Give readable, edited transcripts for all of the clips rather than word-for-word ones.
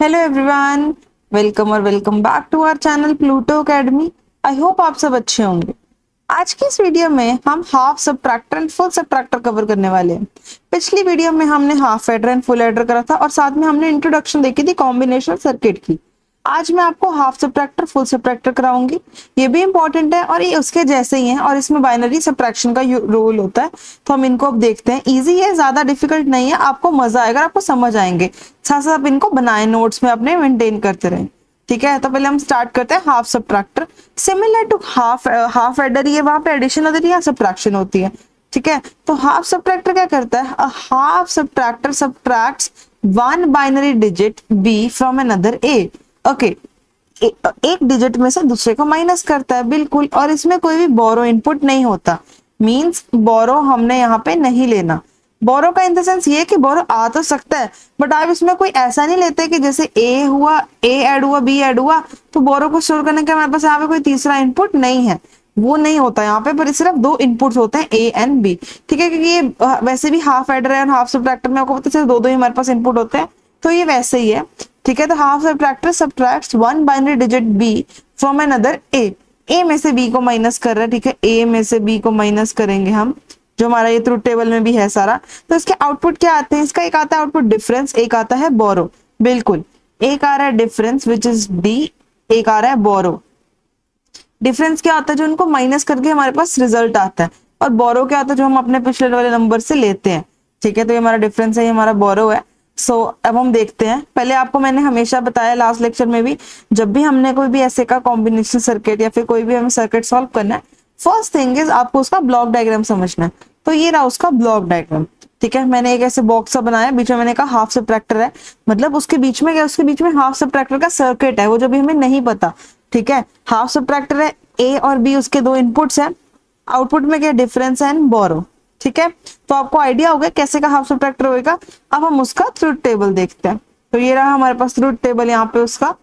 Hello everyone, welcome और welcome back to our channel Pluto academy. I hope आप सब अच्छे होंगे। आज की इस वीडियो में हम half subtractor and full subtractor cover करने वाले हैं। पिछली वीडियो में हमने half adder and full adder करा था और साथ में हमने इंट्रोडक्शन देखी थी कॉम्बिनेशन सर्किट की। आज मैं आपको हाफ सबट्रैक्टर फुल सबट्रैक्टर कराऊंगी। ये भी इंपॉर्टेंट है और ये उसके जैसे ही है और इसमें बाइनरी सबट्रैक्शन का रोल होता है। तो हम इनको अब देखते हैं। इजी है, ज्यादा डिफिकल्ट नहीं है, आपको मजा आएगा, आपको समझ आएंगे। साथ साथ आप इनको बनाए नोट्स में अपने मेंटेन करते रहें। ठीक है, तो पहले हम स्टार्ट करते हैं half subtractor. Similar to half adder, ये वहां पे एडिशन होती है, यहाँ सबट्रैक्शन होती है। ठीक है, तो हाफ सबट्रैक्टर क्या करता है? Half subtractor subtracts one binary digit B from another A. Okay, एक डिजिट में से दूसरे को माइनस करता है, बिल्कुल। और इसमें कोई भी बोरो इनपुट नहीं होता, मींस बोरो हमने यहाँ पे नहीं लेना। बोरो का इन द सेंस ये कि बोरो आ तो सकता है, बट आप इसमें कोई ऐसा नहीं लेते कि जैसे ए हुआ, ए ऐड हुआ, बी ऐड हुआ, तो बोरो को स्टोर करने के हमारे पास यहाँ पे कोई तीसरा इनपुट नहीं है, वो नहीं होता यहाँ पे। पर सिर्फ दो इनपुट्स होते हैं, ए एंड बी। ठीक है, क्योंकि ये वैसे भी हाफ एडर है और हाफ सबट्रैक्टर में आपको पता है सिर्फ दो ही हमारे पास इनपुट होते हैं, तो ये वैसे ही है। ठीक है, तो half subtractor subtracts one binary digit B from another A. A में से बी को माइनस कर रहा है। ठीक है, ए में से बी को माइनस करेंगे हम, जो हमारा ये ट्रुथ टेबल में भी है सारा। तो इसके आउटपुट क्या आते हैं? इसका एक आता है आउटपुट डिफरेंस, एक आता है बोरो। बिल्कुल, एक आ रहा है डिफरेंस विच इज डी, एक आ रहा है बोरो। डिफरेंस क्या होता है? जो उनको माइनस करके हमारे पास रिजल्ट आता है। और बोरो क्या होता है? जो हम अपने पिछले वाले नंबर से लेते हैं। ठीक है, तो ये हमारा डिफरेंस है, ये हमारा बोरो है। सो अब हम देखते हैं। पहले आपको मैंने हमेशा बताया लास्ट लेक्चर में भी, जब भी हमने कोई भी ऐसे का कॉम्बिनेशन सर्किट या फिर कोई भी हमें सर्किट सॉल्व करना है, फर्स्ट थिंग इज आपको उसका ब्लॉक डायग्राम समझना है। तो ये रहा उसका ब्लॉक डायग्राम। ठीक है, मैंने एक ऐसे बॉक्स सा बनाया, बीच में मैंने कहा हाफ सबट्रैक्टर है, मतलब उसके बीच में क्या, उसके बीच में हाफ सबट्रैक्टर का सर्किट है, वो जो भी हमें नहीं पता। ठीक है, हाफ सबट्रैक्टर है, ए और बी उसके दो इनपुट्स हैं, आउटपुट में क्या डिफरेंस है एंड बोरो। ठीक है, तो आपको आइडिया हो गया कैसे का हाफ सबट्रैक्टर होगा। अब हम उसका ट्रुथ टेबल देखते हैं। तो ये रहा हमारे पास ट्रुथ टेबल यहाँ पे उसका।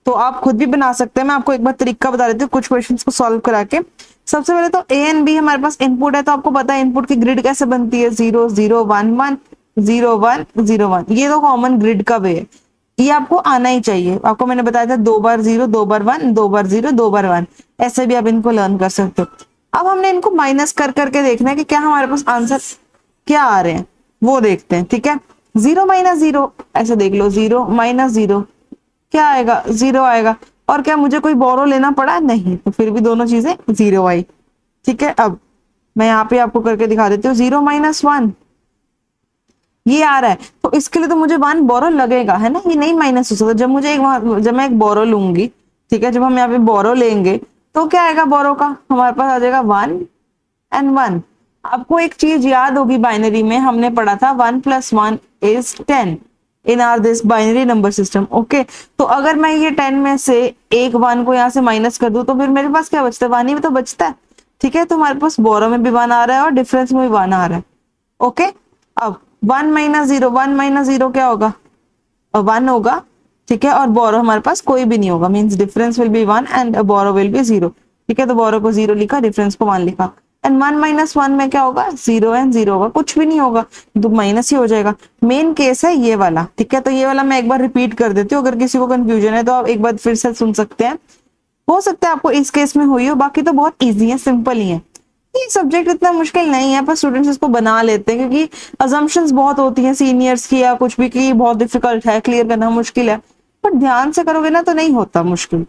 तो आप खुद भी बना सकते हैं, मैं आपको एक बार तरीका बता देती हूँ कुछ क्वेश्चंस को सॉल्व करा के। सबसे पहले तो ए एंड बी हमारे पास इनपुट है, तो आपको पता है इनपुट की ग्रिड कैसे बनती है, 0 0 1 1 0 1 0 1। ये तो कॉमन ग्रिड का वे है, ये आपको आना ही चाहिए। आपको मैंने बताया था 2 बार 0 2 बार 1 2 बार 0 2 बार 1, ऐसे भी आप इनको लर्न कर सकते हो। अब हमने इनको माइनस कर करके देखना है कि क्या हमारे पास आंसर क्या आ रहे हैं, वो देखते हैं। ठीक है, 0 माइनस 0, ऐसे देख लो, 0 माइनस 0 क्या आएगा? 0 आएगा। और क्या मुझे कोई बोरो लेना पड़ा? नहीं, तो फिर भी दोनों चीजें 0 आई। ठीक है, अब मैं यहाँ पे आपको करके दिखा देती हूँ। 0 माइनस 1 ये आ रहा है, तो इसके लिए तो मुझे 1 बोरो लगेगा, है ना, ये नहीं माइनस हो सकता। जब मैं एक बोरो लूंगी, ठीक है, जब हम यहाँ पे बोरो लेंगे तो क्या आएगा? बोरो का हमारे पास आ जाएगा 1 एंड 1। आपको एक चीज याद होगी, बाइनरी में हमने पढ़ा था 1 + 1 is 10 in are this binary number system. Okay, तो अगर मैं ये 10 में से एक 1 को यहाँ से माइनस कर दूं, तो फिर मेरे पास क्या बचता है? 1 ही तो बचता है। ठीक है, तो हमारे पास बोरो में भी 1 आ रहा है और डिफरेंस में भी 1 आ रहा है। ओके, अब 1 माइनस 0, 1 माइनस 0 क्या होगा? 1 होगा। ठीक है, और बोरो हमारे पास कोई भी नहीं होगा, means difference will be 1 and borrow will be 0। ठीक है, तो बोरो को 0 लिखा, डिफरेंस को 1 लिखा। एंड 1 माइनस 1 में क्या होगा? 0 एंड 0 होगा, कुछ भी नहीं होगा, तो माइनस ही हो जाएगा। मेन केस है ये वाला। ठीक है, तो ये वाला मैं एक बार रिपीट कर देती हूँ, अगर किसी को कंफ्यूजन है तो आप एक बार फिर से सुन सकते हैं। हो सकता है आपको इस केस में हुई हो, बाकी तो बहुत ईजी है, सिंपल ही है। ये सब्जेक्ट इतना मुश्किल नहीं है, पर स्टूडेंट्स इसको बना लेते हैं क्योंकि अजम्पशंस बहुत होती हैं सीनियर्स की या कुछ भी की, बहुत डिफिकल्ट है, क्लियर करना मुश्किल है। पर ध्यान से करोगे ना तो नहीं होता मुश्किल।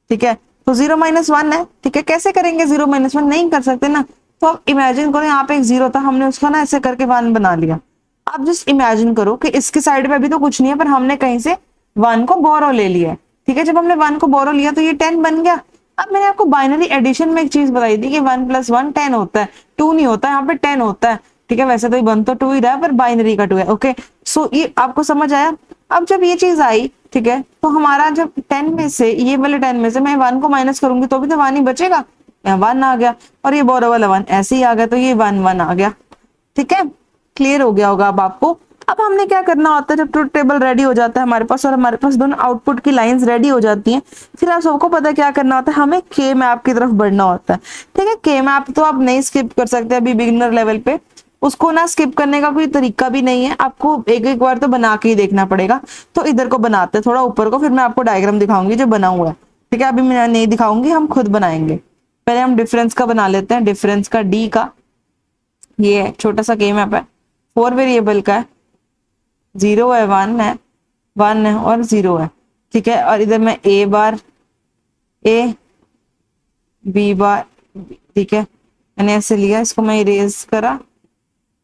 ठीक है, तो 0 माइनस 1 है। ठीक है, कैसे करेंगे? 0 माइनस 1 नहीं कर सकते ना, तो आप इमेजिन करो यहाँ पे एक 0 था, हमने उसका ना ऐसे करके 1 बना लिया। आप जस्ट इमेजिन करो कि इसके साइड पे अभी तो कुछ नहीं है, पर हमने कहीं से 1 को बोरो ले लिया है। ठीक है, जब हमने 1 को बोरो लिया तो ये 10 बन गया। अब मैंने आपको बाइनरी एडिशन में एक चीज बताई थी कि 1 + 1 10 होता है, 2 नहीं होता, यहाँ पे 10 होता है। ठीक है, वैसे तो ये 1 तो 2 ही रहा है, पर बाइनरी का 2 है। ओके, सो ये आपको समझ आया। अब जब ये चीज आई, ठीक है, तो हमारा जब 10 में से, ये वाले 10 में से मैं 1 को माइनस करूंगी तो भी तो 1 ही बचेगा। यहाँ 1 आ गया और ये बोरो वाला 1 ऐसे ही आ गया, तो ये 1 1 आ गया। ठीक है, क्लियर हो गया होगा अब आपको। अब हमने क्या करना होता है, जब ट्रुथ टेबल रेडी हो जाता है हमारे पास और हमारे पास दोनों आउटपुट की लाइंस रेडी हो जाती हैं, फिर आप सबको पता है क्या करना होता है, हमें के मैप की तरफ बढ़ना होता है। ठीक है, के मैप तो आप नहीं स्किप कर सकते अभी बिगिनर लेवल पे। उसको ना स्किप करने का कोई तरीका भी नहीं है, आपको एक एक बार तो बना के ही देखना पड़ेगा। तो इधर को बनाते हैं थोड़ा ऊपर को, फिर मैं आपको डायग्राम दिखाऊंगी जो बना हुआ है, ठीक है। अभी मैं नहीं दिखाऊंगी, हम खुद बनाएंगे। पहले हम डिफरेंस का बना लेते हैं, डिफरेंस का डी का। ये है छोटा सा के मैप है, 4 वेरिएबल का है, 0 है, 1 है, 1 है और 0 है, ठीक है। और इधर मैं ए बार ए, बी बार, ठीक है। मैंने ऐसे लिया, इसको मैं इरेज करा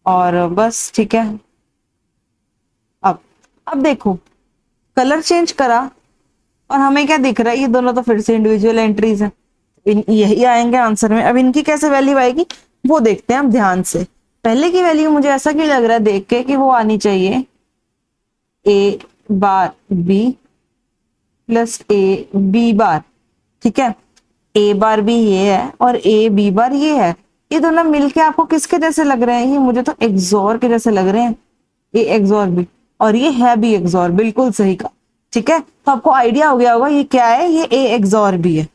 और बस, ठीक है। अब देखो कलर चेंज करा और हमें क्या दिख रहा है, ये दोनों तो फिर से इंडिविजुअल एंट्रीज हैं, यही आएंगे आंसर में। अब इनकी कैसे वैल्यू आएगी वो देखते हैं हम ध्यान से। पहले की वैल्यू मुझे ऐसा क्यों लग रहा है देख के कि वो आनी चाहिए A bar B plus A B bar, ठीक है। ए बार भी ये है और ए बी बार ये है, ये दोनों मिलके आपको किसके जैसे लग रहे हैं, ये मुझे तो एक्सोर के जैसे लग रहे हैं, ए एक्सोर बी और ये है बी एक्सोर, बिल्कुल सही का, ठीक है। तो आपको आइडिया हो गया होगा ये क्या है, ये ए एक्सोर बी है,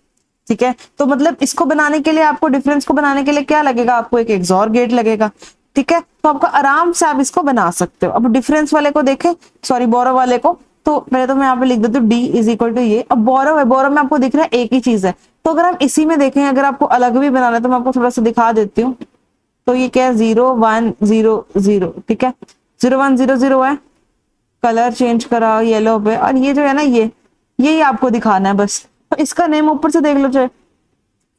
ठीक है। तो मतलब इसको बनाने के लिए आपको, डिफरेंस को बनाने के लिए क्या लगेगा, आपको एक एक्सोर गेट लगेगा, ठीक है। तो आपको आराम से आप इसको बना सकते हो। अब डिफरेंस वाले को देखें, सॉरी बोरो वाले को, तो पहले तो मैं यहाँ पे लिख देती हूँ डी इज इक्वल टू ये। अब बोरो है, बोरो में आपको दिख रहा है एक ही चीज है, तो अगर हम इसी में देखें, अगर आपको अलग भी बनाना है तो मैं आपको थोड़ा सा दिखा देती हूँ। तो ये क्या है, 0 1 0 0, ठीक है। 0 1 0 0 है, कलर चेंज करा येलो पे, और ये जो है ना ये यही आपको दिखाना है बस। तो इसका नेम ऊपर से देख लो, चाहे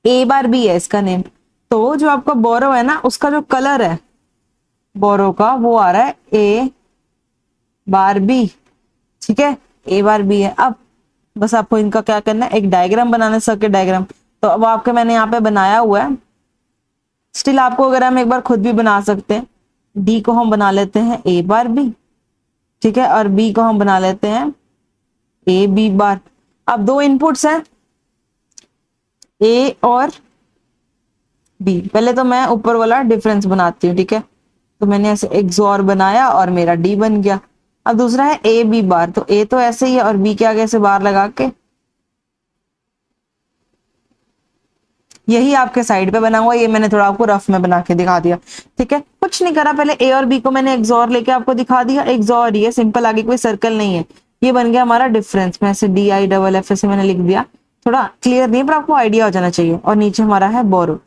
ए बार बी है इसका नेम। तो जो आपका बोरो है ना, उसका जो कलर है बोरो का वो आ रहा है ए बार बी, ठीक है। ए बार बी है। अब बस आपको इनका क्या करना है, एक डायग्राम बनाना है, सर्किट डायग्राम। तो अब आपके मैंने यहाँ पे बनाया हुआ है, स्टिल आपको अगर हम एक बार खुद भी बना सकते हैं। डी को हम बना लेते हैं ए बार बी, ठीक है, और बी को हम बना लेते हैं ए बी बार। अब दो इनपुट्स हैं ए और बी। पहले तो मैं ऊपर वाला डिफरेंस बनाती हूँ, ठीक है। तो मैंने ऐसे एक्सोर बनाया और मेरा डी बन गया। अब दूसरा है ए बी बार, तो ए तो ऐसे ही है और बी के आगे से बार लगा के यही आपके साइड पे बना हुआ, ये मैंने थोड़ा आपको रफ में बना के दिखा दिया, ठीक है। कुछ नहीं करा, पहले ए और बी को मैंने एक्सोर लेके आपको दिखा दिया, एक्सोर ये सिंपल, आगे कोई सर्कल नहीं है, ये बन गया हमारा डिफरेंस। में ऐसे डी आई डबल एफ ऐसे मैंने लिख दिया, थोड़ा क्लियर नहीं है पर आपको आइडिया हो जाना चाहिए। और नीचे हमारा है बोरो,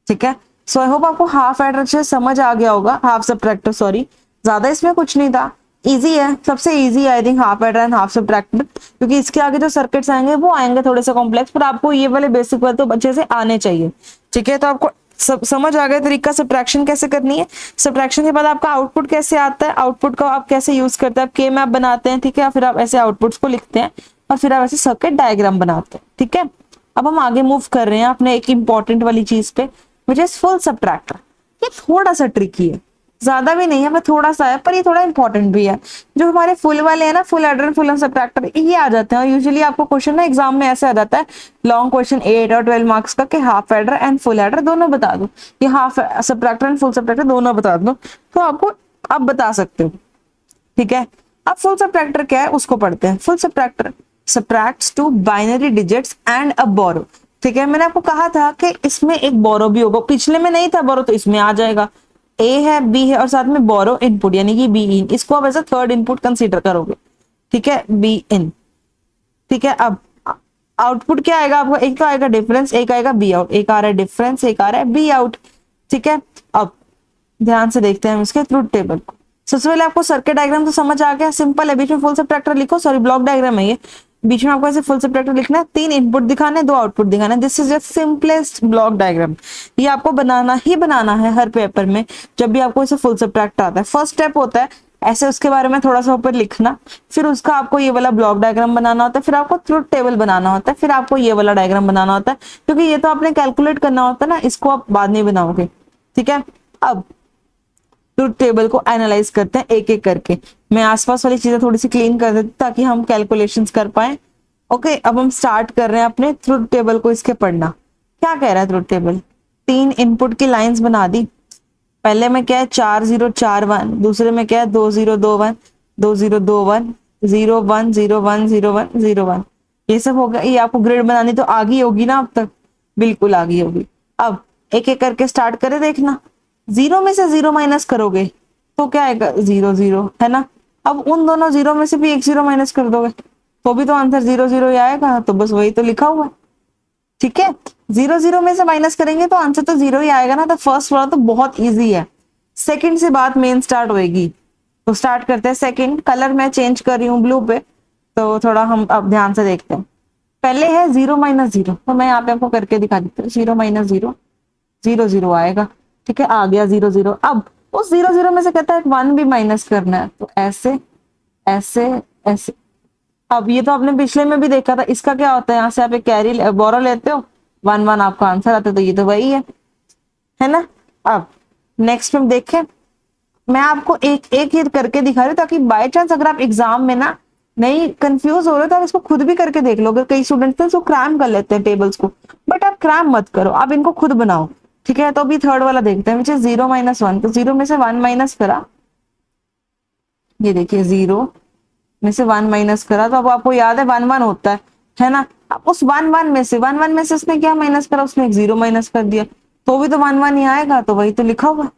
ठीक है। सो आई होप आपको हाफ एडर अच्छे से समझ आ गया होगा, हाफ सब्ट्रैक्टर, सॉरी ज्यादा इसमें कुछ नहीं था, इजी है, सबसे easy I think half adder and half subtractor, क्योंकि इसके आगे जो सर्किट्स आएंगे वो आएंगे थोड़े से कॉम्प्लेक्स, पर आपको ये वाले बेसिक वाले तो अच्छे से आने चाहिए, ठीक है। तो आपको सब समझ आ गया तरीका सब्ट्रैक्शन कैसे करनी है। सब्ट्रैक्शन के बाद आपका आउटपुट कैसे आता है, आउटपुट को आप कैसे यूज करते हैं, आप के मैप बनाते हैं, ठीक है, फिर आप ऐसे आउटपुट्स को लिखते हैं और फिर आप ऐसे सर्किट डायग्राम बनाते हैं, ठीक है। अब हम आगे मूव कर रहे हैं अपने एक इंपॉर्टेंट वाली चीज पे, विच इज फुल सब्ट्रैक्टर। ये थोड़ा सा ट्रिकी है, ज्यादा भी नहीं है, पर थोड़ा सा है, पर ये थोड़ा इंपॉर्टेंट भी है। जो हमारे फुल वाले हैं ना, full adder and full subtractor, ये आ जाते हैं और यूजुअली आपको क्वेश्चन ना एग्जाम में ऐसे आ जाता है, लॉन्ग क्वेश्चन 8 और 12 मार्क्स का, कि half adder and full adder दोनों बता दो, ये half subtractor and full subtractor दोनों बता दो, तो आपको आप बता सकते हो, ठीक है। अब फुल सब्ट्रैक्टर क्या है उसको पढ़ते हैं। Full subtractor subtracts two binary digits and a borrow, ठीक है। मैंने आपको कहा था कि इसमें एक बोरो भी होगा, पिछले में नहीं था बोरो, तो इसमें आ जाएगा। ए है, बी है और साथ में बोरो इनपुट यानी कि बी इन, इसको आप as a third input consider करोगे, ठीक है, बी इन, ठीक है। अब आउटपुट क्या आएगा आपको, एक तो आएगा डिफरेंस, एक आएगा बी आउट, एक आ रहा है डिफरेंस, एक आ रहा है बी आउट, ठीक है। अब ध्यान से देखते हैं हम इसके ट्रुथ टेबल को। सबसे पहले आपको सर्किट डायग्राम तो समझ आ गया, सिंपल है, बीच में फुल सब्ट्रैक्टर लिखो, सॉरी ब्लॉक डायग्राम है ये, बीच में आपको ऐसे फुल सब्ट्रैक्टर लिखना है, 3 इनपुट दिखाने, 2 आउटपुट दिखाना है। This is just simplest block diagram, ये आपको बनाना ही बनाना है हर पेपर में जब भी आपको इसे फुल सब्ट्रैक्टर आता है। फर्स्ट स्टेप होता है ऐसे उसके बारे में थोड़ा सा ऊपर लिखना, फिर उसका आपको ये वाला ब्लॉक डायग्राम बनाना होता है, फिर आपको ट्रुथ टेबल बनाना होता है, फिर आपको ये वाला डायग्राम बनाना होता है, क्योंकि ये तो आपने कैलकुलेट करना होता है ना, इसको आप बाद में बनाओगे, ठीक है। अब ट्रुथ टेबल को एनालाइज करते हैं एक एक करके। मैं आसपास वाली चीजें थोड़ी सी क्लीन कर देती ताकि हम कैलकुलेशंस कर पाए। ओके, अब हम स्टार्ट कर रहे हैं अपने ट्रुथ टेबल को इसके पढ़ना। क्या कह रहा है ट्रुथ टेबल, 3 इनपुट की लाइंस बना दी। पहले में क्या है 4 0 4 1, दूसरे में क्या है 2 0 2 1 2 0 2 1 0 1 0 1 0 1 0 1, ये सब हो गया। ये आपको ग्रिड बनानी तो आ गई होगी ना अब तक, बिल्कुल आ गई होगी। अब एक एक करके स्टार्ट करें देखना। जीरो में से जीरो माइनस करोगे तो क्या आएगा, जीरो जीरो, है ना। अब उन दोनों जीरो में से भी एक जीरो माइनस कर दोगे तो भी तो आंसर जीरो जीरो ही आएगा, तो बस वही तो लिखा हुआ है। ठीक है, जीरो जीरो में से माइनस करेंगे तो आंसर तो जीरो ही आएगा ना। तो फर्स्ट वाला तो बहुत इजी है, सेकंड से बात मेन स्टार्ट होएगी। तो स्टार्ट करते हैं सेकंड। कलर मैं चेंज कर रही हूँ ब्लू पे, तो थोड़ा हम अब ध्यान से देखते हैं। पहले है जीरो माइनस जीरो, तो मैं यहाँ पे आपको करके दिखा देती हूँ। Zero minus zero, zero zero आएगा। ठीक है, आ गया जीरो जीरो। अब उस जीरो जीरो में से कहता है वन भी माइनस करना है, तो ऐसे ऐसे ऐसे। अब ये तो आपने पिछले में भी देखा था, इसका क्या होता है, यहाँ से आप एक कैरी बोरो लेते हो, वन वन आपका आंसर आता है, तो ये तो वही है ना। अब नेक्स्ट में देखें, मैं आपको एक एक ही करके दिखा रही हूँ ताकि बाय चांस अगर आप एग्जाम में ना नहीं कंफ्यूज हो रहे हो तो आप इसको खुद भी करके देख लो। अगर कई स्टूडेंट्स तो क्रैम कर लेते हैं टेबल्स को, बट आप क्रैम मत करो, आप इनको खुद बनाओ। ठीक है, तो अभी थर्ड वाला देखते हैं, which is zero minus one. तो जीरो में से वन माइनस करा, ये देखिए जीरो में से वन माइनस करा, तो अब आपको याद है वन वन होता है ना। अब उस वन वन में से उसने क्या माइनस करा, उसने एक जीरो माइनस कर दिया, तो भी तो वन वन ही आएगा, तो वही तो लिखा हुआ है।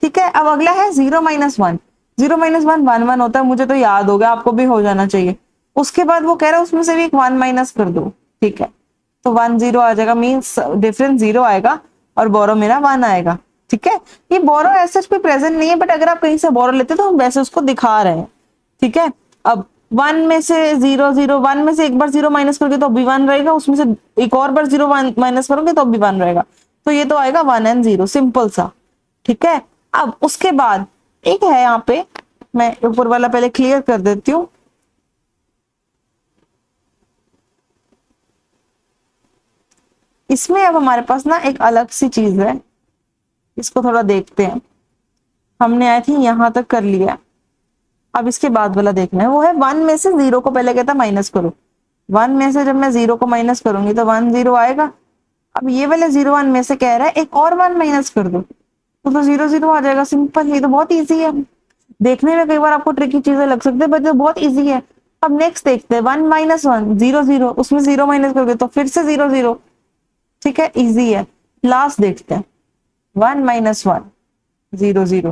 ठीक है, अब अगला है zero minus one. Zero minus one one one होता है, मुझे तो याद हो गया, आपको भी हो जाना चाहिए। उसके बाद वो कह रहा है उसमें से भी एक वन माइनस कर दो। ठीक है, तो वन जीरो आ जाएगा, मीन्स डिफरेंस जीरो आएगा और बोरो मेरा वन आएगा। ठीक है, ये बोरो ऐसा कोई प्रेजेंट नहीं है, बट अगर आप कहीं से बोरो लेते तो हम वैसे उसको दिखा रहे हैं। ठीक है, अब वन में से जीरो जीरो, वन में से एक बार जीरो माइनस करोगे तो भी वन रहेगा, उसमें से एक और बार जीरो माइनस करोगे तो भी वन रहेगा, तो ये तो आएगा वन एंड जीरो, सिंपल सा। ठीक है, अब उसके बाद एक है यहाँ पे, मैं ऊपर वाला पहले क्लियर कर देती हूँ। इसमें अब हमारे पास ना एक अलग सी चीज है, इसको थोड़ा देखते हैं। हमने आई थी यहां तक कर लिया, अब इसके बाद वाला देखना है, वो है वन में से जीरो को पहले कहता माइनस करो। वन में से जब मैं जीरो को माइनस करूंगी तो वन जीरो आएगा। अब ये वाले जीरो वन में से कह रहा है एक और वन माइनस कर दो, तो जीरो जीरो आ जाएगा, सिंपल। ये तो बहुत इजी है, देखने में कई बार आपको ट्रिकी चीजें लग सकती है, बट ये बहुत इजी है। अब नेक्स्ट देखते हैं, one minus one, zero zero, उसमें जीरो माइनस करोगे तो फिर से जीरो जीरो। ठीक है, इजी है। लास्ट देखते हैं, one minus one, zero zero.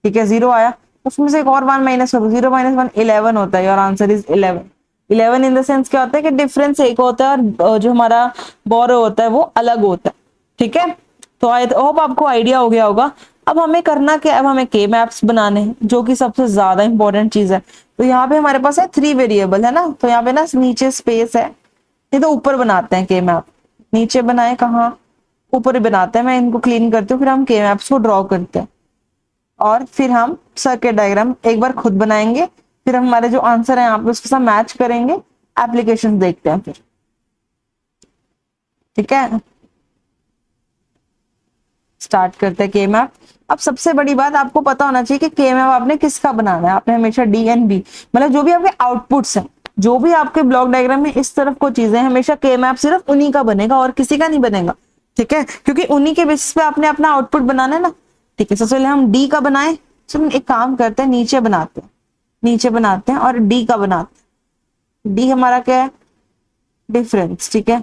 ठीक है, जीरो आया, उसमें से एक और वन माइनस करो, जीरो माइनस वन 11 होता है, और answer is 11। 11 in the sense क्या होता है कि डिफरेंस एक होता है और जो हमारा बोरो होता है वो अलग होता है। ठीक है, तो आई होप आपको आइडिया हो गया होगा। अब हमें करना क्या है, अब हमें के मैप्स बनाने हैं, जो कि सबसे ज्यादा इंपॉर्टेंट चीज है। तो यहाँ पे हमारे पास है 3 वेरिएबल, है ना, तो यहाँ पे ना नीचे स्पेस है, ये तो ऊपर बनाते हैं के मैप। नीचे बनाए कहाँ, ऊपर ही बनाते हैं। मैं इनको क्लीन करती हूँ, फिर हम के मैप्स को ड्रॉ करते हैं, और फिर हम सर्किट डायग्राम एक बार खुद बनाएंगे, फिर हम हमारे जो आंसर है यहाँ पे उसके साथ मैच करेंगे, एप्लीकेशन देखते हैं फिर। ठीक है, स्टार्ट करते हैं के मैप। अब सबसे बड़ी बात आपको पता होना चाहिए कि के मैप आपने किसका बनाना है। आपने हमेशा डीएनबी, मतलब जो भी आपके आउटपुट्स हैं, जो भी आपके ब्लॉक डायग्राम में इस तरफ को चीजें, हमेशा के मैप सिर्फ उन्हीं का बनेगा और किसी का नहीं बनेगा। ठीक है, क्योंकि उन्हीं के बेसिस पे आपने अपना आउटपुट बनाना है ना। ठीक है, सबसे पहले हम डी का बनाए, चलो एक काम करते हैं, नीचे बनाते हैं, नीचे बनाते हैं और डी का बनाते हैं। डी हमारा क्या है, डिफरेंस। ठीक है,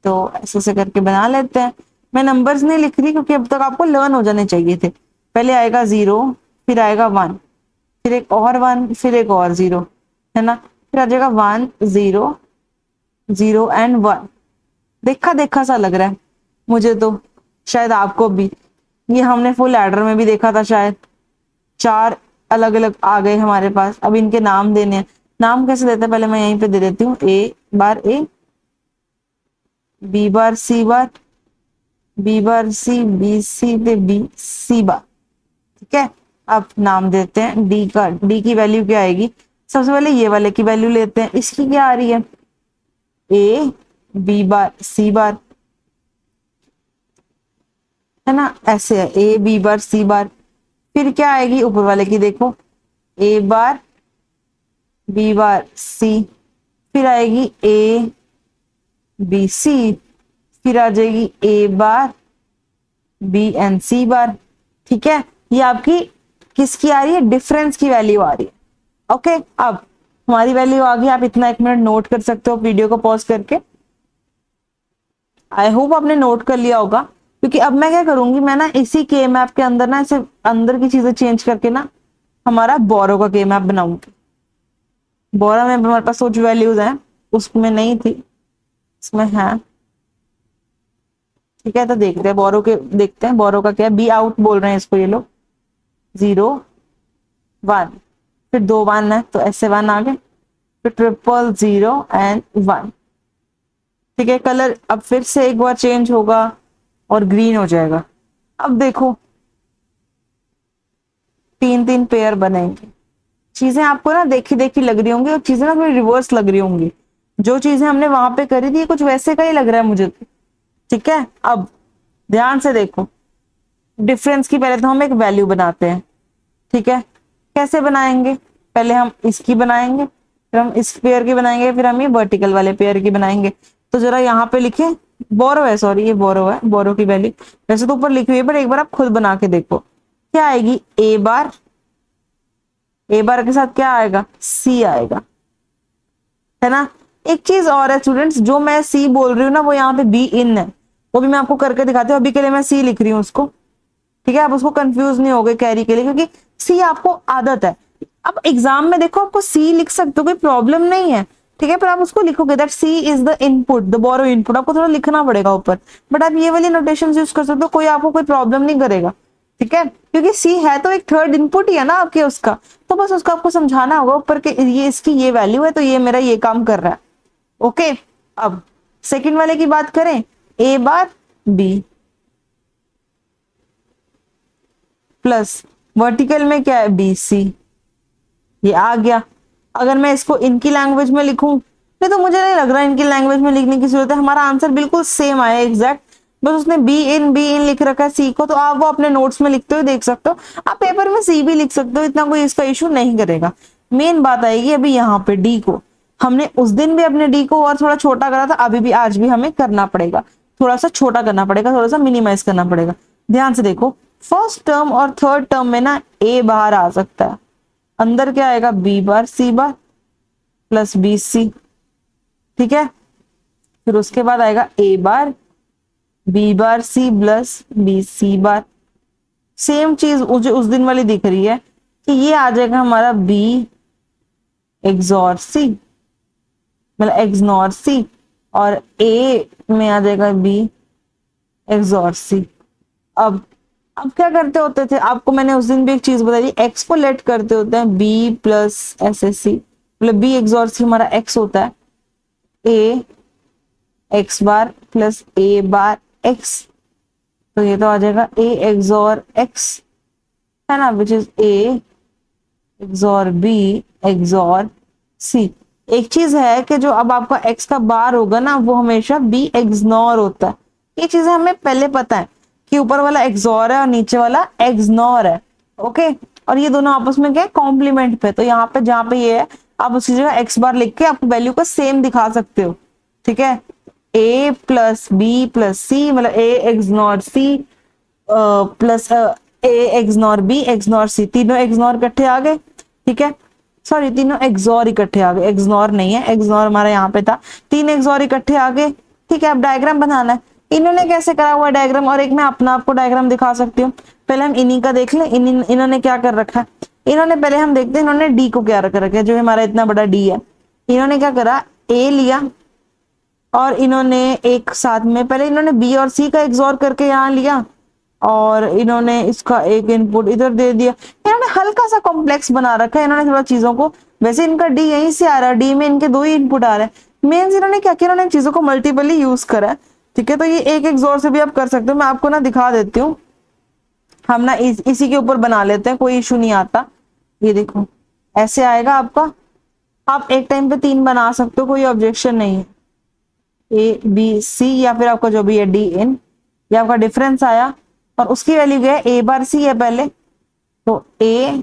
तो ऐसे से करके बना लेते हैं। मैं नंबर्स नहीं लिख रही क्योंकि अब तक आपको लर्न हो जाने चाहिए थे। पहले आएगा जीरो, फिर आएगा वन, फिर एक और वन, फिर एक और जीरो, है ना, फिर आ जाएगा one zero, zero and one. देखा देखा सा लग रहा है मुझे तो, शायद आपको भी। ये हमने फुल एडर में भी देखा था शायद। चार अलग अलग आ गए हमारे पास, अब इनके नाम देने हैं। नाम कैसे देते हैं, पहले मैं यहीं पे दे देती हूँ, ए बार ए, बी बार सी बार, बी बार सी, बी सी पे बी, सी बार। ठीक है, अब नाम देते हैं डी का। डी की वैल्यू क्या आएगी, सबसे पहले ये वाले की वैल्यू लेते हैं, इसकी क्या आ रही है, ए बी बार सी बार, है ना, ऐसे है, ए बी बार सी बार। फिर क्या आएगी ऊपर वाले की, देखो, ए बार बी बार सी, फिर आएगी ए बी सी, फिर आ जाएगी ए बार बी एंड सी बार। ठीक है, ये आपकी किसकी आ रही है, डिफरेंस की वैल्यू आ रही है। ओके, अब हमारी वैल्यू आ गई, आप इतना 1 मिनट नोट कर सकते हो वीडियो को पॉज करके। आई होप आपने नोट कर लिया होगा। क्योंकि अब मैं क्या करूंगी, मैं ना इसी के मैप के अंदर ना ऐसे अंदर की चीजें चेंज करके ना हमारा बोरो का के मैप बनाऊंगी। बोरो में हमारे पास कुछ वैल्यूज हैं, उसमें नहीं थी, इसमें है। ठीक है, तो देखते हैं बोरो के, देखते हैं बोरो का क्या है। बी आउट बोल रहे हैं इसको ये लोग। 0 1, फिर 2 1 है तो ऐसे 1 आ गए, फिर 000 and 1। ठीक है, कलर अब फिर से एक बार चेंज होगा और ग्रीन हो जाएगा। अब देखो 3 3 पेयर बनेंगे। चीजें आपको ना देखी देखी लग रही होंगी और चीजें ना थोड़ी रिवर्स लग रही होंगी। जो चीजें हमने वहां पे करी थी कुछ वैसे का ही लग रहा है मुझे तो। ठीक है, अब ध्यान से देखो डिफरेंस की। पहले तो हम एक वैल्यू बनाते हैं। ठीक है, कैसे बनाएंगे, पहले हम इसकी बनाएंगे, फिर हम इस पेयर की बनाएंगे, फिर हम ये वर्टिकल वाले पेयर की बनाएंगे। तो जरा यहाँ पे लिखे, बोरो है, सॉरी ये बोरो है, बोरो की वैल्यू वैसे तो ऊपर लिखी हुई है, पर एक बार आप खुद बना के देखो क्या आएगी। ए बार, ए बार के साथ क्या आएगा, सी आएगा, है ना। एक चीज और है स्टूडेंट्स, जो मैं सी बोल रही हूँ ना वो यहाँ पे बी इन है, वो भी मैं आपको करके दिखाती हूँ। अभी के लिए मैं सी लिख रही हूँ उसको। ठीक है, आप उसको कंफ्यूज नहीं हो गए कैरी के लिए, क्योंकि सी आपको आदत है। अब एग्जाम में देखो आपको सी लिख सकते हो, कोई प्रॉब्लम नहीं है। ठीक है, पर आप उसको लिखोगे that C is the input, the borrow input, आपको थोड़ा लिखना पड़ेगा ऊपर। बट आप ये वाली नोटेशन यूज कर सकते हो, कोई आपको कोई प्रॉब्लम नहीं करेगा। ठीक है, क्योंकि सी है तो एक थर्ड इनपुट ही है ना आपके उसका, तो बस उसका आपको समझाना होगा ऊपर के ये इसकी ये वैल्यू है तो ये मेरा ये काम कर रहा है। ओके, अब सेकंड वाले की बात करें, ए बार बी प्लस वर्टिकल में क्या है बी सी, ये आ गया। अगर मैं इसको इनकी लैंग्वेज में लिखूं, नहीं तो मुझे नहीं लग रहा इनकी लैंग्वेज में लिखने की जरूरत है, हमारा आंसर बिल्कुल सेम आया एग्जैक्ट। बस उसने बी इन लिख रखा है सी को, तो आप वो अपने नोट्स में लिखते हुए देख सकते हो। आप पेपर में सी भी लिख सकते हो, इतना कोई इसका इशू नहीं करेगा। मेन बात आएगी अभी यहाँ पे डी को, हमने उस दिन भी अपने डी को और थोड़ा छोटा करा था, अभी भी आज भी हमें करना पड़ेगा, थोड़ा सा छोटा करना पड़ेगा, थोड़ा सा मिनिमाइज करना पड़ेगा। ध्यान से देखो फर्स्ट टर्म और थर्ड टर्म में ना ए बाहर आ सकता है, अंदर क्या आएगा B bar C bar plus B C. ठीक है, फिर उसके बाद आएगा A bar B bar C plus B C bar. Same चीज मुझे उस दिन वाली दिख रही है कि ये आ जाएगा हमारा बी एक्सॉर सी, मतलब एक्सनॉर सी, और ए में आ जाएगा बी एक्सॉर सी। अब क्या करते होते थे, आपको मैंने उस दिन भी एक चीज बताई थी, एक्स को लेट करते होते हैं B plus S S C, मतलब बी एक्सॉर सी हमारा एक्स होता है, A X bar plus A bar X, तो ये तो आ जाएगा ए एक्सॉर एक्स, है ना, which is A XOR B XOR C. एक चीज है कि जो अब आपका एक्स का बार होगा ना वो हमेशा बी एक्सनॉर होता है। ये चीजें हमें पहले पता है कि ऊपर वाला एक्सॉर है और नीचे वाला एक्सनॉर है। ओके, और ये दोनों आपस में क्या है, कॉम्प्लीमेंट पे, तो यहाँ पे जहां पे ये है आप उसकी जगह एक्स बार लिख के आप वैल्यू को सेम दिखा सकते हो। ठीक है, ए प्लस बी प्लस सी, मतलब ए एक्सनॉर सी प्लस ए एक्सनॉर बी एक्सनॉर सी, तीनों एक्सनॉर इकट्ठे आ गए। ठीक है, सॉरी तीनों एक्सॉर इकट्ठे आ गए, एक्सनॉर नहीं है, एक्सनॉर हमारा यहाँ पे था, 3 एक्सॉर इकट्ठे आ गए। ठीक है, अब डायग्राम बनाना है। इन्होंने कैसे करा हुआ डायग्राम, और एक मैं अपना आपको डायग्राम दिखा सकती हूँ। पहले हम इन्हीं का देख लें, इन्होंने क्या कर रखा है। इन्होंने पहले हम देखते हैं इन्होंने डी को क्या रख रखा है, जो हमारा इतना बड़ा डी है। इन्होंने क्या करा, ए लिया और इन्होंने एक साथ में पहले इन्होंने बी और सी का एक्सॉर करके यहाँ लिया, और इन्होंने इसका एक इनपुट इधर दे दिया। इन्होंने हल्का सा कॉम्प्लेक्स बना रखा है इन्होंने थोड़ा चीजों को, वैसे इनका डी यहीं से आ रहा है, डी में इनके 2 ही इनपुट आ रहे हैं। मेन इन्होंने क्या किया, इन्होंने चीजों को मल्टीपली यूज करा है। ठीक है, तो ये एक एक्सॉर से भी आप कर सकते हो, मैं आपको ना दिखा देती हूँ। हम ना इसी के ऊपर बना लेते हैं, कोई इशू नहीं आता। ये देखो ऐसे आएगा आपका, आप एक टाइम पे 3 बना सकते हो, कोई ऑब्जेक्शन नहीं है। ए बी सी या फिर आपका जो भी है डी इन, ये आपका डिफरेंस आया, और उसकी वैल्यू क्या है, ए बार सी है पहले, तो ए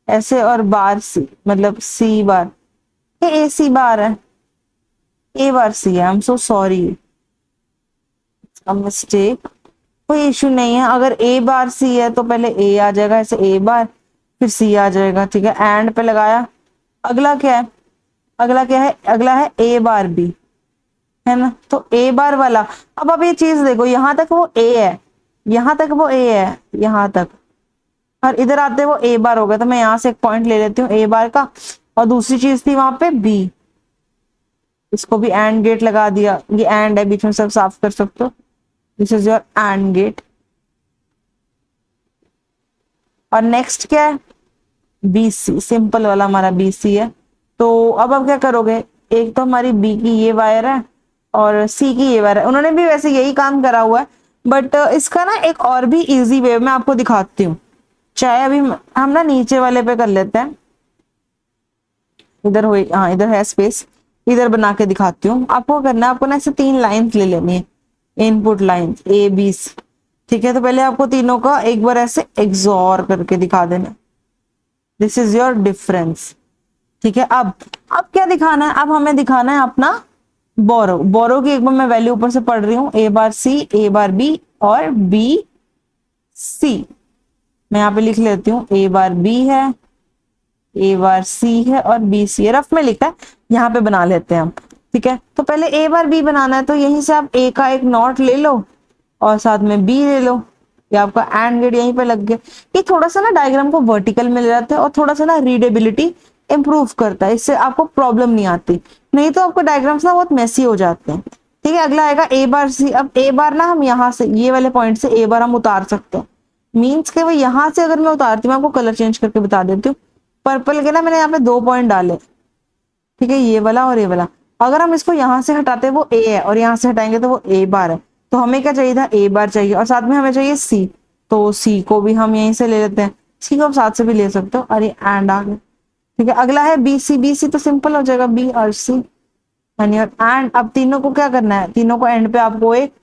ऐसे और बार सी, मतलब सी बार, ये ए सी बार है, ए बार सी है, I am so sorry, mistake, कोई इशू नहीं है। अगर ए बार सी है तो पहले ए आ जाएगा, ऐसे ए बार फिर सी आ जाएगा। ठीक है, एंड पे लगाया। अगला क्या है, अगला क्या है, अगला है ए बार बी। है ना। तो ए बार वाला, अब आप ये चीज देखो, यहां तक वो ए है, यहां तक वो ए है, यहां तक, और इधर आते वो ए बार हो गया। तो मैं यहां से एक पॉइंट ले लेती हूँ ए बार का। और दूसरी चीज थी वहां पे बी, इसको भी एंड गेट लगा दिया, ये एंड है बीच में, सब साफ कर सकते हो। This is your and gate. और नेक्स्ट क्या है, बीसी, सिंपल वाला हमारा बीसी है। तो अब आप क्या करोगे, एक तो हमारी बी की ये वायर है और सी की ये वायर है, उन्होंने भी वैसे यही काम करा हुआ है, बट इसका ना एक और भी इजी वे मैं आपको दिखाती हूँ। चाहे अभी हम ना नीचे वाले पे कर लेते हैं, इधर हो, हाँ इधर है स्पेस, इधर बना के दिखाती हूँ। आपको करना है, आपको ना ऐसे 3 लाइंस ले लेनी है, input lines A B C. ठीक है, तो पहले आपको तीनों का एक बार ऐसे एक्सॉर करके दिखा देना, दिस इज योर डिफरेंस। ठीक है, अब क्या दिखाना है, अब हमें दिखाना है अपना बोरो। बोरो की एक बार मैं वैल्यू ऊपर से पढ़ रही हूँ, ए बार सी, ए बार बी और बी सी। मैं यहाँ पे लिख लेती हूँ, ए बार बी है, ए बार सी है और बी सी है, रफ में लिखा है, यहाँ पे बना लेते हैं हम। ठीक है, तो पहले ए बार बी बनाना है, तो यहीं से आप ए का एक नॉट ले लो और साथ में बी ले लो, ये आपका एंड गेट यहीं पे लग गया। ये थोड़ा सा ना डायग्राम को वर्टिकल में ले जाता है और थोड़ा सा ना रीडेबिलिटी इंप्रूव करता है, इससे आपको प्रॉब्लम नहीं आती, नहीं तो आपको डायग्राम्स ना बहुत मेसी हो जाते हैं। ठीक है, अगला आएगा ए बार सी। अब ए बार ना हम यहाँ से ये वाले पॉइंट से ए बार हम उतार सकते हैं, मीन्स के वो यहाँ से अगर मैं उतारती हूँ, आपको कलर चेंज करके बता देती हूँ। पर्पल के ना मैंने यहाँ पे 2 पॉइंट डाले, ठीक है, ये वाला और ये वाला। अगर हम इसको यहाँ से हटाते वो ए है और यहाँ से हटाएंगे तो वो ए बार है। तो हमें क्या चाहिए था, ए बार चाहिए और साथ में हमें चाहिए सी, तो सी को भी हम यहीं से ले लेते हैं, सी को आप साथ से भी ले सकते हो। अरे एंड आ गया। ठीक है, अगला है बी सी। बी सी तो सिंपल हो जाएगा, बी और सी एंड योर एंड। अब तीनों को क्या करना है, तीनों को एंड पे आपको एक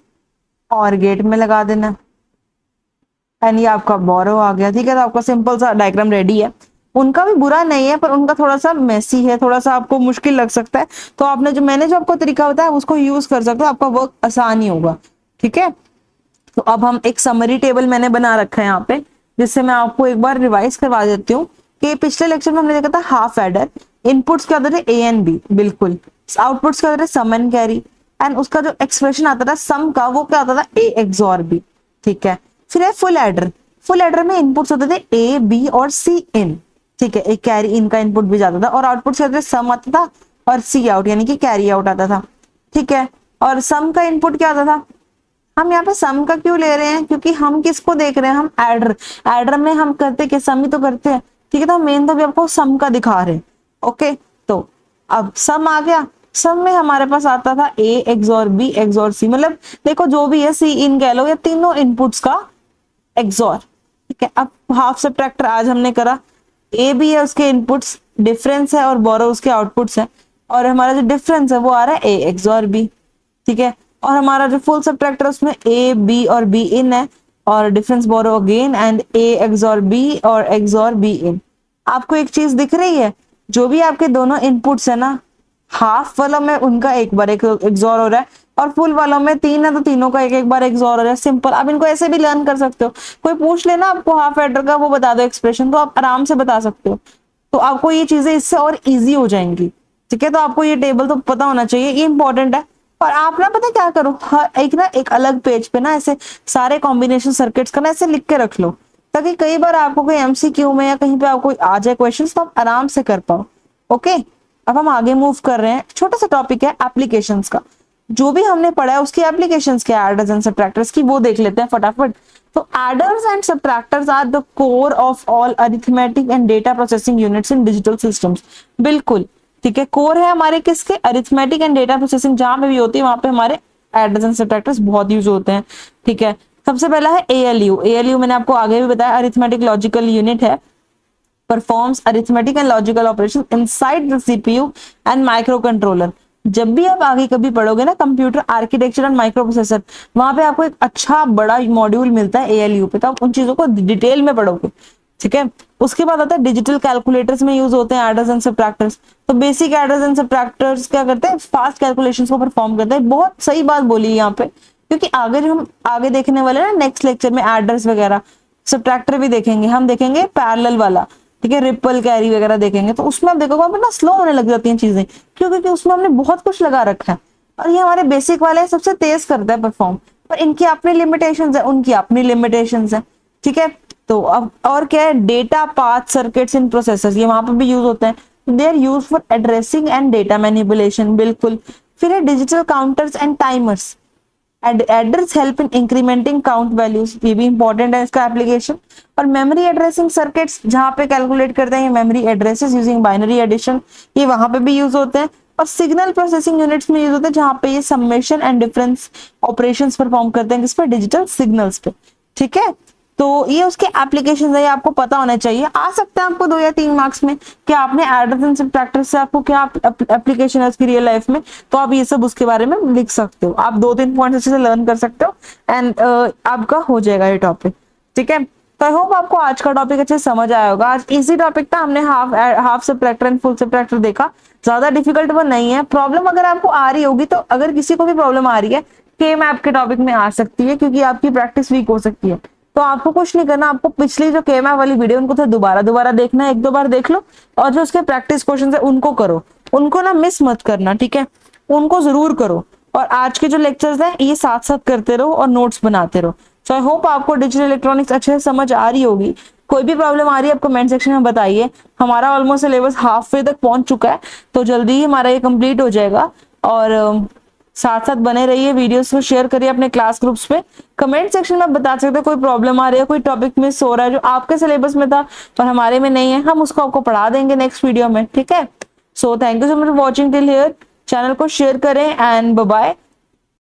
और गेट में लगा देना है एंड ये आपका बोरो आ गया। ठीक है, तो आपका सिंपल सा डायग्राम रेडी है। उनका भी बुरा नहीं है, पर उनका थोड़ा सा मेसी है, थोड़ा सा आपको मुश्किल लग सकता है, तो आपने जो मैंने जो आपको तरीका बताया उसको यूज कर सकते हो, आपका वर्क आसान ही होगा। ठीक है, तो अब हम एक समरी टेबल मैंने बना रखा है यहाँ पे, जिससे मैं आपको एक बार रिवाइज करवा देती हूँ कि पिछले लेक्चर में हमने देखा था हाफ एडर, इनपुट्स क्या होते थे ए एंड बी, बिल्कुल, आउटपुट्स क्या होते थे सम एंड कैरी, एंड उसका जो एक्सप्रेशन आता था सम का वो क्या होता था ए एक्सॉर बी। ठीक है, फिर है फुल एडर। फुल एडर में इनपुट्स होते थे ए बी और सी इन। ठीक है, एक कैरी इन का इनपुट भी जाता था और आउटपुट क्या होते थे, सम आता था और सी आउट यानी कि कैरी आउट आता था। ठीक है, और सम का इनपुट क्या आता था, हम यहाँ पे सम का क्यों ले रहे हैं, क्योंकि हम किसको देख रहे हैं, हम एडर, एडर में हम करते कि सम ही तो करते हैं। ठीक है, तो मेन तो भी आपको सम का दिखा रहे हैं। ओके, तो अब सम आ गया, सम में हमारे पास आता था ए एक्सॉर बी एक्सॉर सी, मतलब देखो जो भी है सी इन कह लो, या तीनों इनपुट्स का एक्सॉर। ठीक है, अब हाफ सब्ट्रैक्टर आज हमने करा, ए बी है उसके इनपुट्स, डिफरेंस है और बोरो उसके आउटपुट्स है, और हमारा जो डिफरेंस है वो आ रहा है ए एक्सॉर बी। ठीक है, और हमारा जो फुल सब्ट्रैक्टर उसमें ए बी और बी इन है और difference borrow again and A XOR B और एक्सॉर बी इन। आपको एक चीज दिख रही है, जो भी आपके दोनों इनपुट्स है ना, हाफ वालों में उनका एक बार एक एक्सॉर हो रहा है और फुल वालों में 3 है तो तीनों का एक एक बार एक्सॉर हो रहा है। सिंपल, आप इनको ऐसे भी लर्न कर सकते हो, कोई पूछ लेना आपको हाफ एडर का, वो बता दो एक्सप्रेशन, तो आप आराम से बता सकते हो, तो आपको ये चीजें इससे और इजी हो जाएंगी। ठीक है, तो आपको ये टेबल तो पता होना चाहिए, ये इंपॉर्टेंट है। और आप ना पता क्या करो, हर एक ना एक अलग पेज पे ना ऐसे सारे कॉम्बिनेशन सर्किट्स का ना ऐसे लिख के रख लो, ताकि कई बार आपको कोई एमसीक्यू में या कहीं पे आपको आ जाए क्वेश्चन, तो आप आराम से कर पाओ। ओके, अब हम आगे मूव कर रहे हैं, छोटा सा टॉपिक है एप्लीकेशंस का। जो भी हमने पढ़ा है उसकी एप्लीकेशंस क्या है, एडर्स एंड सब्ट्रैक्टर्स की, वो देख लेते हैं फटाफट। तो adders and subtractors are the core of all arithmetic and data processing units in digital systems. बिल्कुल ठीक है, कोर है हमारे किसके, अरिथमेटिक एंड डेटा प्रोसेसिंग, जहां पे भी होती है वहां पे हमारे एडर्स एंड सब्ट्रैक्टर्स बहुत यूज होते हैं। ठीक है, सबसे पहला है एएलयू। एएलयू मैंने आपको आगे भी बताया, अरिथमेटिक लॉजिकल यूनिट है, performs arithmetic and logical operation inside the CPU and micro controller. जब भी आप आगे कभी पढ़ोगे ना computer architecture and micro processor, वहां पे आपको एक अच्छा बड़ा मॉड्यूल मिलता है एएलयू पे, तो आप उन चीजों को डिटेल में पढ़ोगे। ठीक है, उसके बाद आता है डिजिटल कैलकुलेटर्स में यूज होते हैं एडर्स एंड सब्ट्रैक्टर्स। तो बेसिक एडर्स एंड सब्ट्रैक्टर्स क्या करते हैं, फास्ट कैलकुलेशंस को परफॉर्म करते हैं। बहुत सही बात बोली यहाँ पे, क्योंकि आगे जो हम आगे देखने वाले ना नेक्स्ट लेक्चर में एडर्स वगैरह, सब्ट्रैक्टर भी देखेंगे, हम देखेंगे पैरेलल वाला। ठीक है, रिपल कैरी वगैरह देखेंगे, तो उसमें आप देखोगे वहां पर ना स्लो होने लग जाती हैं चीजें, क्यों, क्योंकि उसमें हमने बहुत कुछ लगा रखा है। और ये हमारे बेसिक वाले सबसे तेज करता है परफॉर्म, पर इनकी अपनी लिमिटेशंस है, उनकी अपनी लिमिटेशंस है, ठीक है। तो अब और क्या है, data path circuits in processors, ये वहां पर भी यूज होते हैं, they are used for addressing and data manipulation, बिल्कुल। फिर है digital counters and timers, adders help in incrementing count values, ये भी इंपॉर्टेंट है इसका एप्लीकेशन। और मेमोरी एड्रेसिंग सर्किट्स, जहां पे कैलकुलेट करते हैं memory addresses using binary addition, ये वहां पे भी यूज होते हैं। और सिग्नल प्रोसेसिंग यूनिट्स में यूज होते हैं, जहां पे ये summation and difference operations perform करते हैं, किस पे, डिजिटल सिग्नल्स पे, ठीक है। तो ये उसके एप्लीकेशन है, ये आपको पता होना चाहिए। आ सकता है आपको 2 या 3 मार्क्स में कि आपने एडर्स एंड सबट्रैक्टर्स से आपको क्या एप्लीकेशन है उसकी रियल लाइफ में, तो आप ये सब उसके बारे में लिख सकते हो, आप 2-3 पॉइंट्स अच्छे से लर्न कर सकते हो एंड आपका हो जाएगा ये टॉपिक, ठीक है। तो आई होप आपको आज का टॉपिक अच्छे से समझ आया होगा। आज इजी टॉपिक था, हमने half subtractor and full subtractor देखा, ज्यादा डिफिकल्ट वो नहीं है। प्रॉब्लम अगर आपको आ रही होगी, तो अगर किसी को भी प्रॉब्लम आ रही है, के मैप के टॉपिक में आ सकती है, क्योंकि आपकी प्रैक्टिस वीक हो सकती है। तो आपको कुछ नहीं करना, आपको पिछली जो के मैप वाली वीडियो उनको तो दोबारा देखना है, 1-2 बार देख लो, और जो उसके प्रैक्टिस क्वेश्चन है उनको करो, उनको ना मिस मत करना, ठीक है, उनको जरूर करो। और आज के जो लेक्चर्स हैं ये साथ साथ करते रहो और नोट्स बनाते रहो। सो आई होप आपको डिजिटल इलेक्ट्रॉनिक्स अच्छे से समझ आ रही होगी। कोई भी प्रॉब्लम आ रही है आप कमेंट सेक्शन में बताइए। हमारा ऑलमोस्ट सिलेबस हाफ वे तक पहुंच चुका है, तो जल्दी ही हमारा ये कंप्लीट हो जाएगा। और साथ साथ बने रहिए, वीडियोस को शेयर करिए अपने क्लास ग्रुप्स पे। कमेंट सेक्शन में बता सकते हो कोई प्रॉब्लम आ रही है, कोई टॉपिक मिस हो रहा है जो आपके सिलेबस में था पर हमारे में नहीं है, हम उसको आपको पढ़ा देंगे नेक्स्ट वीडियो में, ठीक है। So thank you so much for watching till here, channel को शेयर करें एंड बाय बाय।